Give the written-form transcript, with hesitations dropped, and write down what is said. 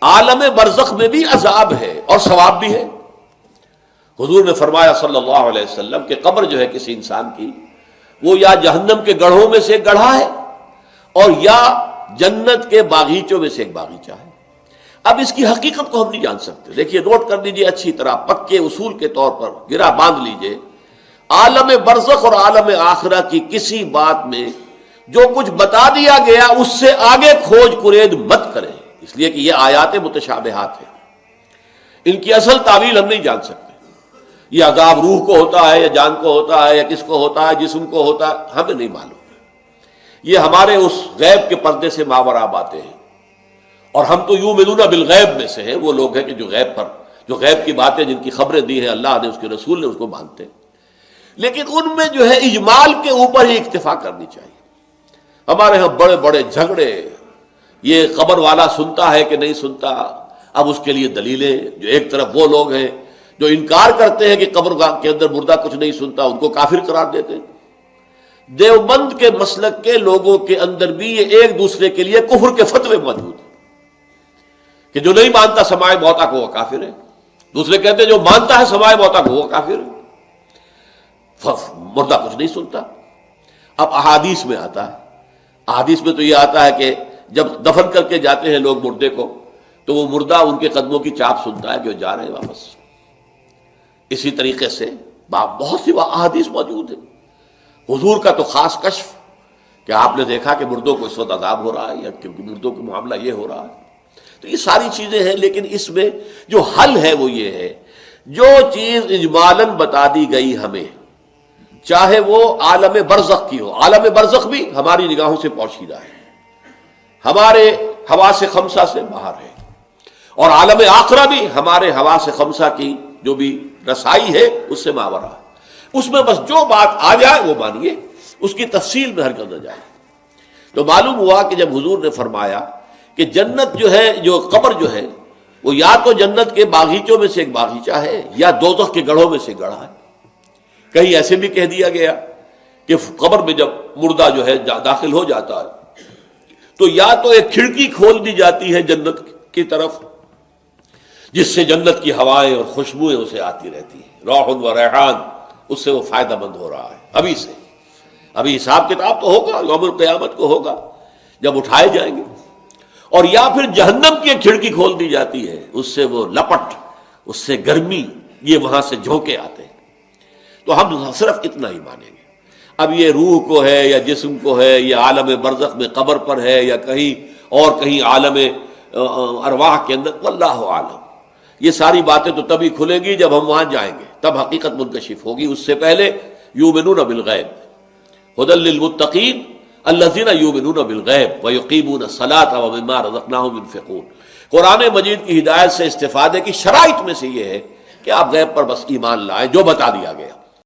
عالم برزخ میں بھی عذاب ہے اور ثواب بھی ہے۔ حضور نے فرمایا صلی اللہ علیہ وسلم کہ قبر جو ہے کسی انسان کی، وہ یا جہنم کے گڑھوں میں سے ایک گڑھا ہے اور یا جنت کے باغیچوں میں سے ایک باغیچہ ہے۔ اب اس کی حقیقت کو ہم نہیں جان سکتے۔ دیکھیے، نوٹ کر لیجیے اچھی طرح، پکے اصول کے طور پر گرہ باندھ لیجیے، عالم برزخ اور عالم آخرہ کی کسی بات میں جو کچھ بتا دیا گیا اس سے آگے کھوج کرید مت کریں، اس لیے کہ یہ آیات متشابہات ہیں، ان کی اصل تعویل ہم نہیں جان سکتے۔ یہ عذاب روح کو ہوتا ہے یا جان کو ہوتا ہے یا کس کو ہوتا ہے، جسم کو ہوتا ہے، ہمیں نہیں معلوم۔ یہ ہمارے اس غیب کے پردے سے ماوراء باتیں ہیں، اور ہم تو یؤمنون بالغیب میں سے ہیں، وہ لوگ ہیں کہ جو غیب کی باتیں جن کی خبریں دی ہیں اللہ نے، اس کے رسول نے، اس کو مانتے ہیں۔ لیکن ان میں جو ہے اجمال کے اوپر ہی اکتفا کرنی چاہیے۔ ہمارے ہاں بڑے بڑے جھگڑے، یہ قبر والا سنتا ہے کہ نہیں سنتا، اب اس کے لیے دلیلیں، جو ایک طرف وہ لوگ ہیں جو انکار کرتے ہیں کہ قبر کے اندر مردہ کچھ نہیں سنتا، ان کو کافر قرار دیتے ہیں۔ دیوبند کے مسلک کے لوگوں کے اندر بھی یہ ایک دوسرے کے لیے کفر کے فتوے موجود ہیں کہ جو نہیں مانتا سماع موتا کو وہ کافر ہے، دوسرے کہتے ہیں جو مانتا ہے سماع موتا کو وہ کافر ہے، مردہ کچھ نہیں سنتا۔ اب احادیث میں آتا ہے، احادیث میں تو یہ آتا ہے کہ جب دفن کر کے جاتے ہیں لوگ مردے کو، تو وہ مردہ ان کے قدموں کی چاپ سنتا ہے کہ وہ جا رہے ہیں واپس۔ اسی طریقے سے بہت سی احادیث موجود ہیں۔ حضور کا تو خاص کشف کہ آپ نے دیکھا کہ مردوں کو اس وقت عذاب ہو رہا ہے یا کہ مردوں کا معاملہ یہ ہو رہا ہے۔ تو یہ ساری چیزیں ہیں، لیکن اس میں جو حل ہے وہ یہ ہے، جو چیز اجمالاً بتا دی گئی ہمیں، چاہے وہ عالم برزخ کی ہو، عالم برزخ بھی ہماری نگاہوں سے پوشیدہ ہے، ہمارے حواس خمسہ سے باہر ہے، اور عالم آخرہ بھی ہمارے حواس خمسہ کی جو بھی رسائی ہے اس سے ماوراء ہے۔ اس میں بس جو بات آ جائے وہ مانیے، اس کی تفصیل میں ہرگز نہ جائے۔ تو معلوم ہوا کہ جب حضور نے فرمایا کہ جنت جو ہے، جو قبر جو ہے، وہ یا تو جنت کے باغیچوں میں سے ایک باغیچہ ہے یا دوزخ کے گڑھوں میں سے گڑھا ہے۔ کہیں ایسے بھی کہہ دیا گیا کہ قبر میں جب مردہ جو ہے داخل ہو جاتا ہے تو یا تو ایک کھڑکی کھول دی جاتی ہے جنت کی طرف، جس سے جنت کی ہوائیں اور خوشبوئیں اسے آتی رہتی ہیں، روح و ریحان، اس سے وہ فائدہ مند ہو رہا ہے ابھی سے۔ ابھی حساب کتاب تو ہوگا، یوم القیامت کو ہوگا جب اٹھائے جائیں گے۔ اور یا پھر جہنم کی ایک کھڑکی کھول دی جاتی ہے، اس سے وہ لپٹ، اس سے گرمی، یہ وہاں سے جھونکے آتے ہیں۔ تو ہم صرف اتنا ہی مانیں گے۔ اب یہ روح کو ہے یا جسم کو ہے، یہ عالم برزخ میں قبر پر ہے یا کہیں اور کہیں عالم ارواح کے اندر، واللہ عالم۔ یہ ساری باتیں تو تبھی کھلیں گی جب ہم وہاں جائیں گے، تب حقیقت منکشف ہوگی۔ اس سے پہلے یؤمنون بالغیب ھدی للمتقین الذین یؤمنون بالغیب ویقیمون الصلاۃ ومما رزقناہم ينفقون۔ قرآن مجید کی ہدایت سے استفادے کی شرائط میں سے یہ ہے کہ آپ غیب پر بس ایمان لائیں جو بتا دیا گیا۔